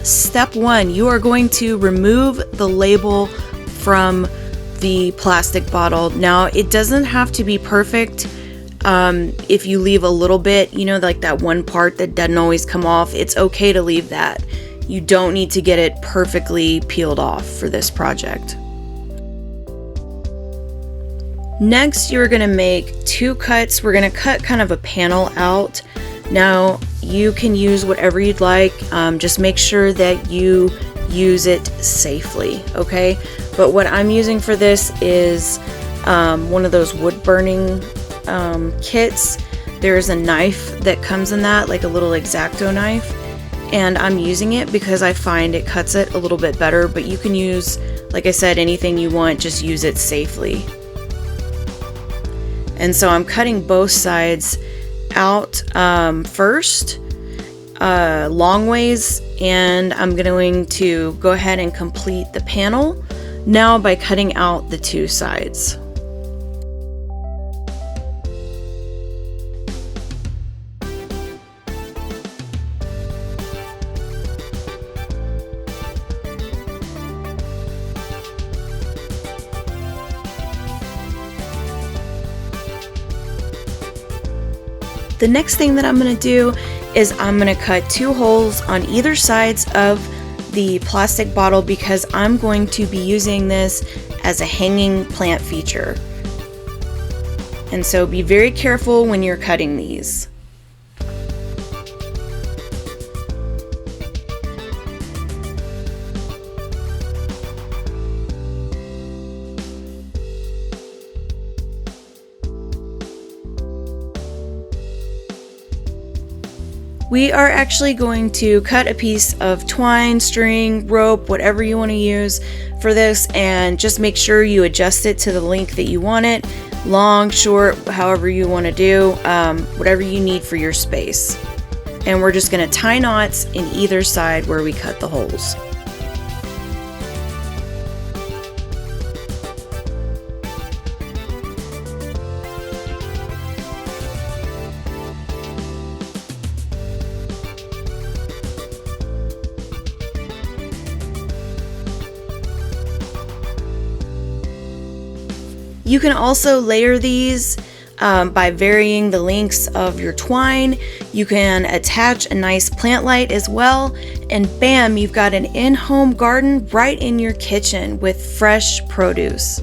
step one, you are going to remove the label from the plastic bottle. Now, it doesn't have to be perfect. If you leave a little bit, you know, like that one part that doesn't always come off, it's okay to leave that. You don't need to get it perfectly peeled off for this project. Next, you're going to make 2 cuts. We're going to cut kind of a panel out. Now, you can use whatever you'd like. Just make sure that you use it safely, okay? But what I'm using for this is one of those wood burning kits. There's a knife that comes in that, like a little X-Acto knife, and I'm using it because I find it cuts it a little bit better. But you can use, like I said, anything you want, just use it safely. And so I'm cutting both sides out first, long ways, and I'm going to go ahead and complete the panel now by cutting out the 2 sides. The next thing that I'm going to do is I'm going to cut 2 holes on either sides of the plastic bottle because I'm going to be using this as a hanging plant feature. And so be very careful when you're cutting these. We are actually going to cut a piece of twine, string, rope, whatever you want to use for this, and just make sure you adjust it to the length that you want it, long, short, however you want to do, whatever you need for your space. And we're just going to tie knots in either side where we cut the holes. You can also layer these by varying the lengths of your twine. You can attach a nice plant light as well, and bam, you've got an in-home garden right in your kitchen with fresh produce.